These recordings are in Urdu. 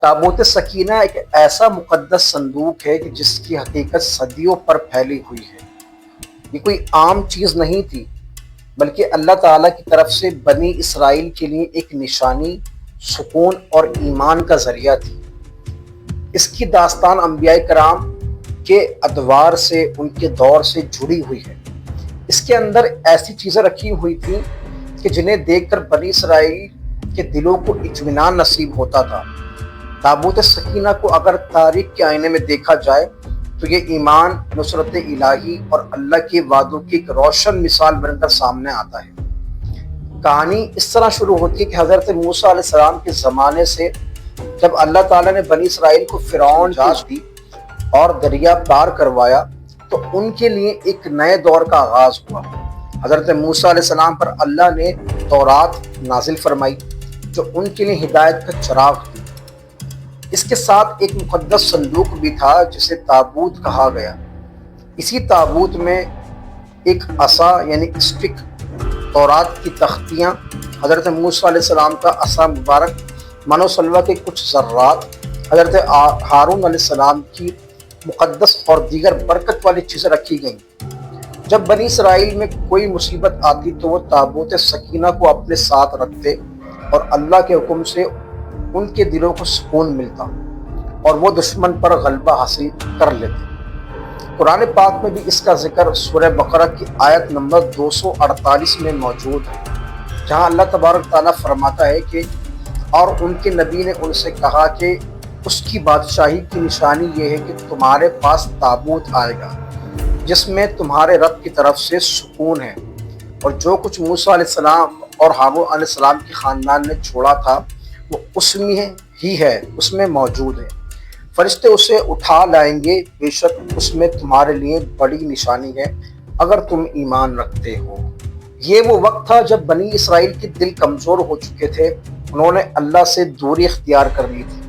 تابوت سکینہ ایک ایسا مقدس صندوق ہے کہ جس کی حقیقت صدیوں پر پھیلی ہوئی ہے۔ یہ کوئی عام چیز نہیں تھی، بلکہ اللہ تعالیٰ کی طرف سے بنی اسرائیل کے لیے ایک نشانی، سکون اور ایمان کا ذریعہ تھی۔ اس کی داستان انبیاء کرام کے ادوار سے، ان کے دور سے جڑی ہوئی ہے۔ اس کے اندر ایسی چیزیں رکھی ہوئی تھیں کہ جنہیں دیکھ کر بنی اسرائیل کے دلوں کو اطمینان نصیب ہوتا تھا۔ تابوت سکینہ کو اگر تاریخ کے آئینے میں دیکھا جائے تو یہ ایمان، نصرت الہی اور اللہ کے وعدوں کی ایک روشن مثال بن کر سامنے آتا ہے۔ کہانی اس طرح شروع ہوتی ہے کہ حضرت موسیٰ علیہ السلام کے زمانے سے جب اللہ تعالیٰ نے بنی اسرائیل کو فرعون نجات دی اور دریا پار کروایا تو ان کے لیے ایک نئے دور کا آغاز ہوا۔ حضرت موسیٰ علیہ السلام پر اللہ نے تورات نازل فرمائی جو ان کے لیے ہدایت کا چراغ تھی۔ اس کے ساتھ ایک مقدس صندوق بھی تھا جسے تابوت کہا گیا۔ اسی تابوت میں ایک عصا یعنی اسٹک، تورات کی تختیاں، حضرت موسیٰ علیہ السلام کا عصا مبارک، من و سلوہ کے کچھ ذرات، حضرت ہارون علیہ السلام کی مقدس اور دیگر برکت والی چیزیں رکھی گئیں۔ جب بنی اسرائیل میں کوئی مصیبت آتی تو وہ تابوت سکینہ کو اپنے ساتھ رکھتے اور اللہ کے حکم سے ان کے دلوں کو سکون ملتا اور وہ دشمن پر غلبہ حاصل کر لیتے۔ قرآن پاک میں بھی اس کا ذکر سورہ بقرہ کی آیت نمبر 248 میں موجود ہے، جہاں اللہ تبارک تعالیٰ فرماتا ہے کہ اور ان کے نبی نے ان سے کہا کہ اس کی بادشاہی کی نشانی یہ ہے کہ تمہارے پاس تابوت آئے گا جس میں تمہارے رب کی طرف سے سکون ہے، اور جو کچھ موسیٰ علیہ السلام اور ہارون علیہ السلام کے خاندان نے چھوڑا تھا وہ اس میں ہی ہے، اس میں موجود ہے۔ فرشتے اسے اٹھا لائیں گے، بے شک اس میں تمہارے لیے بڑی نشانی ہے اگر تم ایمان رکھتے ہو۔ یہ وہ وقت تھا جب بنی اسرائیل کے دل کمزور ہو چکے تھے، انہوں نے اللہ سے دوری اختیار کر لی تھی،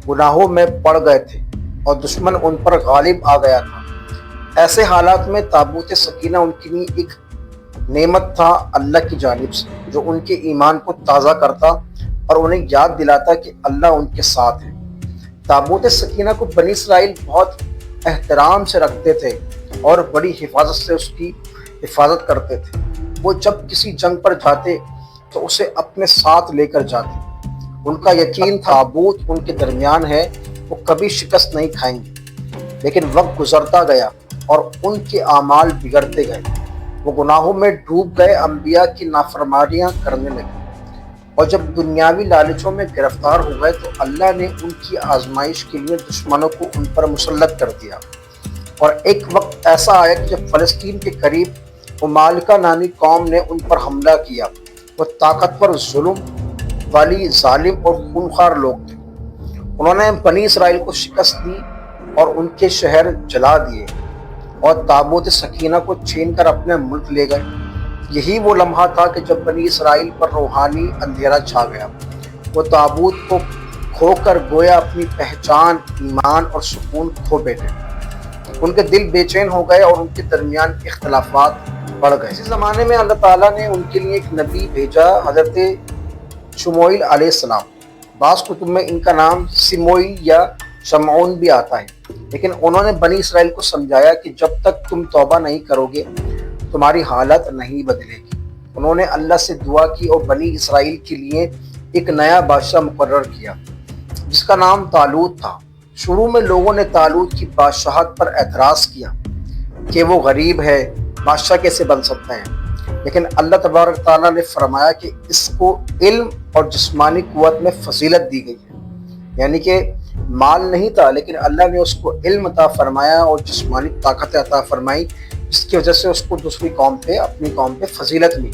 گناہوں میں پڑ گئے تھے اور دشمن ان پر غالب آ گیا تھا۔ ایسے حالات میں تابوت سکینہ ان کے لیے ایک نعمت تھا اللہ کی جانب سے، جو ان کے ایمان کو تازہ کرتا اور انہیں یاد دلاتا کہ اللہ ان کے ساتھ ہے۔ تابوت سکینہ کو بنی اسرائیل بہت احترام سے رکھتے تھے اور بڑی حفاظت سے اس کی حفاظت کرتے تھے۔ وہ جب کسی جنگ پر جاتے تو اسے اپنے ساتھ لے کر جاتے۔ ان کا یقین تھا تابوت ان کے درمیان ہے، وہ کبھی شکست نہیں کھائیں گے۔ لیکن وقت گزرتا گیا اور ان کے اعمال بگڑتے گئے، وہ گناہوں میں ڈوب گئے، انبیاء کی نافرمانیاں کرنے لگے، اور جب دنیاوی لالچوں میں گرفتار ہو گئے تو اللہ نے ان کی آزمائش کے لیے دشمنوں کو ان پر مسلط کر دیا۔ اور ایک وقت ایسا آیا کہ جب فلسطین کے قریب عمالقہ نامی قوم نے ان پر حملہ کیا۔ وہ طاقتور، ظلم والی، ظالم اور خونخوار لوگ تھے۔ انہوں نے بنی اسرائیل کو شکست دی اور ان کے شہر جلا دیے اور تابوت سکینہ کو چھین کر اپنے ملک لے گئے۔ یہی وہ لمحہ تھا کہ جب بنی اسرائیل پر روحانی اندھیرا چھا گیا۔ وہ تابوت کو کھو کر گویا اپنی پہچان، ایمان اور سکون کھو بیٹھے۔ ان کے دل بے چین ہو گئے اور ان کے درمیان اختلافات بڑھ گئے۔ اسی زمانے میں اللہ تعالیٰ نے ان کے لیے ایک نبی بھیجا، حضرت شموئیل علیہ السلام۔ بعض کتب میں ان کا نام سموئیل یا شمعون بھی آتا ہے، لیکن انہوں نے بنی اسرائیل کو سمجھایا کہ جب تک تم توبہ نہیں کرو گے تمہاری حالت نہیں بدلے گی۔ انہوں نے اللہ سے دعا کی اور بنی اسرائیل کے لیے ایک نیا بادشاہ مقرر کیا جس کا نام طالوت تھا۔ شروع میں لوگوں نے طالوت کی بادشاہت پر اعتراض کیا کہ وہ غریب ہے، بادشاہ کیسے بن سکتا ہے، لیکن اللہ تبارک تعالیٰ نے فرمایا کہ اس کو علم اور جسمانی قوت میں فضیلت دی گئی ہے، یعنی کہ مال نہیں تھا لیکن اللہ نے اس کو علم عطا فرمایا اور جسمانی طاقت عطا فرمائی، جس کی وجہ سے اس کو دوسری قوم پہ، اپنی قوم پہ فضیلت ملی۔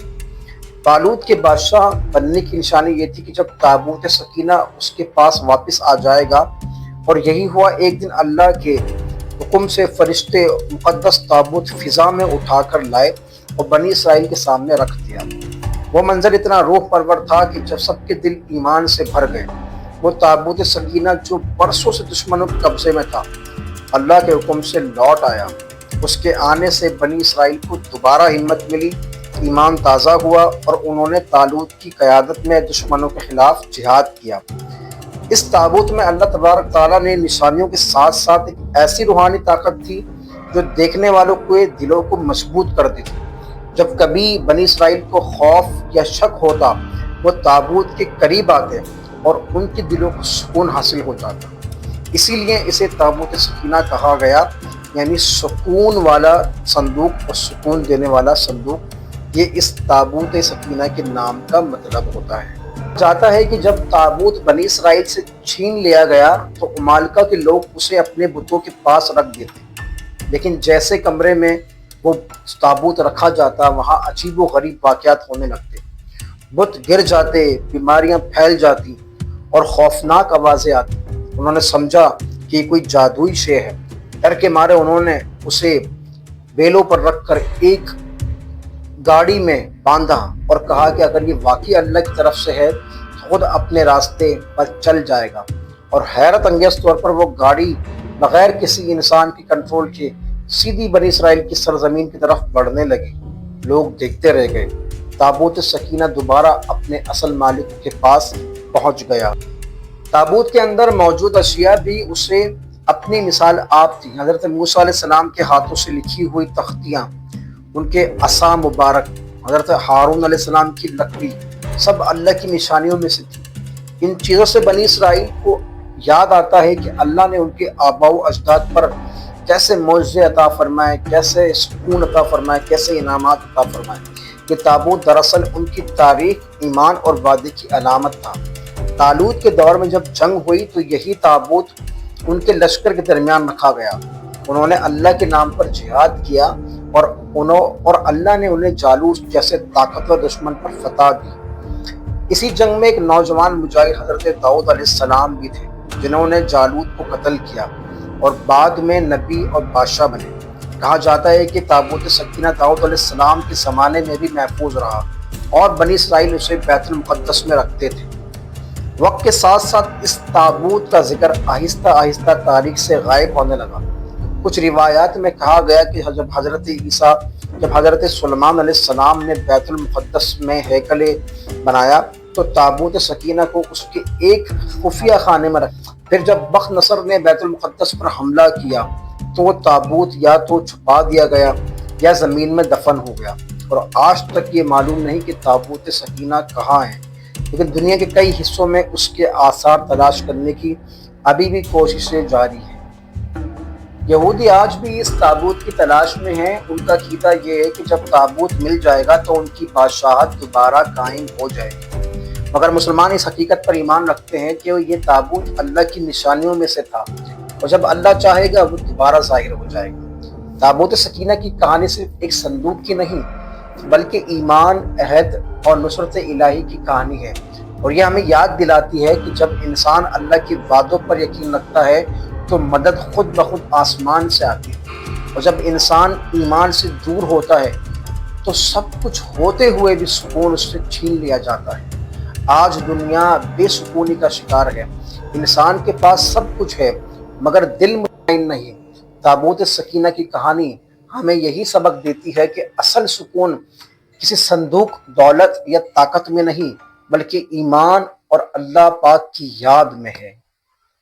طالوت کے بادشاہ بننے کی نشانی یہ تھی کہ جب تابوت سکینہ اس کے پاس واپس آ جائے گا، اور یہی ہوا۔ ایک دن اللہ کے حکم سے فرشتے مقدس تابوت فضا میں اٹھا کر لائے اور بنی اسرائیل کے سامنے رکھ دیا۔ وہ منظر اتنا روح پرور تھا کہ جب سب کے دل ایمان سے بھر گئے۔ وہ تابوت سکینہ جو برسوں سے دشمنوں کے قبضے میں تھا، اللہ کے حکم سے لوٹ آیا۔ اس کے آنے سے بنی اسرائیل کو دوبارہ ہمت ملی، ایمان تازہ ہوا اور انہوں نے طالوت کی قیادت میں دشمنوں کے خلاف جہاد کیا۔ اس تابوت میں اللہ تبارک تعالیٰ نے نشانیوں کے ساتھ ساتھ ایک ایسی روحانی طاقت تھی جو دیکھنے والوں کے دلوں کو مضبوط کر دیتی۔ جب کبھی بنی اسرائیل کو خوف یا شک ہوتا وہ تابوت کے قریب آتے اور ان کے دلوں کو سکون حاصل ہو جاتا۔ اسی لیے اسے تابوت سکینہ کہا گیا، یعنی سکون والا صندوق اور سکون دینے والا صندوق، یہ اس تابوت سکینہ کے نام کا مطلب ہوتا ہے۔ جاتا ہے کہ جب تابوت بنی اسرائیل سے چھین لیا گیا تو عمالقہ کے لوگ اسے اپنے بتوں کے پاس رکھ دیتے، لیکن جیسے کمرے میں وہ تابوت رکھا جاتا وہاں عجیب و غریب واقعات ہونے لگتے، بت گر جاتے، بیماریاں پھیل جاتی اور خوفناک آوازیں آتی۔ انہوں نے سمجھا کہ یہ کوئی جادوئی شے ہے۔ ڈر کے مارے انہوں نے اسے بیلوں پر رکھ کر ایک گاڑی میں باندھا اور کہا کہ اگر یہ واقعی اللہ کی طرف سے ہے تو خود اپنے راستے پر چل جائے گا، اور حیرت انگیز طور پر وہ گاڑی بغیر کسی انسان کے کنٹرول کے سیدھی بنی اسرائیل کی سرزمین کی طرف بڑھنے لگی۔ لوگ دیکھتے رہ گئے۔ تابوت سکینہ دوبارہ اپنے اصل مالک کے پاس پہنچ گیا۔ تابوت کے اندر موجود اشیاء بھی اسے اپنی مثال آپ تھی۔ حضرت موسیٰ علیہ السلام کے ہاتھوں سے لکھی ہوئی تختیاں، ان کے عصا مبارک، حضرت ہارون علیہ السلام کی لکڑی، سب اللہ کی نشانیوں میں سے تھی۔ ان چیزوں سے بنی اسرائیل کو یاد آتا ہے کہ اللہ نے ان کے آباء و اجداد پر کیسے معجزے عطا فرمائے، کیسے سکون عطا فرمائے، کیسے انعامات عطا فرمائے۔ یہ تابوت دراصل ان کی تاریخ، ایمان اور وعدے کی علامت تھا۔ طالوت کے دور میں جب جنگ ہوئی تو یہی تابوت ان کے لشکر کے درمیان رکھا گیا۔ انہوں نے اللہ کے نام پر جہاد کیا اور اللہ نے انہیں جالوت جیسے طاقتور دشمن پر فتح دی۔ اسی جنگ میں ایک نوجوان مجاہد حضرت داؤد علیہ السلام بھی تھے جنہوں نے جالوت کو قتل کیا اور بعد میں نبی اور بادشاہ بنے۔ کہا جاتا ہے کہ تابوت سکینہ داؤد علیہ السلام کے زمانے میں بھی محفوظ رہا اور بنی اسرائیل اسے بیت المقدس میں رکھتے تھے۔ وقت کے ساتھ ساتھ اس تابوت کا ذکر آہستہ آہستہ تاریخ سے غائب ہونے لگا۔ کچھ روایات میں کہا گیا کہ جب حضرت سلیمان علیہ السلام نے بیت المقدس میں ہیکل بنایا تو تابوت سکینہ کو اس کے ایک خفیہ خانے میں رکھا۔ پھر جب بخت نصر نے بیت المقدس پر حملہ کیا تو وہ تابوت یا تو چھپا دیا گیا یا زمین میں دفن ہو گیا، اور آج تک یہ معلوم نہیں کہ تابوت سکینہ کہاں ہے، لیکن دنیا کے کئی حصوں میں اس کے آثار تلاش کرنے کی ابھی بھی کوششیں جاری ہیں۔ یہودی آج بھی اس تابوت کی تلاش میں ہیں۔ ان کا عقیدہ یہ ہے کہ جب تابوت مل جائے گا تو ان کی بادشاہت دوبارہ قائم ہو جائے گی، مگر مسلمان اس حقیقت پر ایمان رکھتے ہیں کہ یہ تابوت اللہ کی نشانیوں میں سے تھا اور جب اللہ چاہے گا وہ دوبارہ ظاہر ہو جائے گا۔ تابوت سکینہ کی کہانی صرف ایک صندوق کی نہیں بلکہ ایمان، عہد اور نصرت الہی کی کہانی ہے، اور یہ ہمیں یاد دلاتی ہے کہ جب انسان اللہ کے وعدوں پر یقین رکھتا ہے تو مدد خود بخود آسمان سے آتی ہے، اور جب انسان ایمان سے دور ہوتا ہے تو سب کچھ ہوتے ہوئے بھی سکون اس سے چھین لیا جاتا ہے۔ آج دنیا بے سکونی کا شکار ہے۔ انسان کے پاس سب کچھ ہے مگر دل مطمئن نہیں۔ تابوت سکینہ کی کہانی ہمیں یہی سبق دیتی ہے کہ اصل سکون کسی صندوق، دولت یا طاقت میں نہیں بلکہ ایمان اور اللہ پاک کی یاد میں ہے۔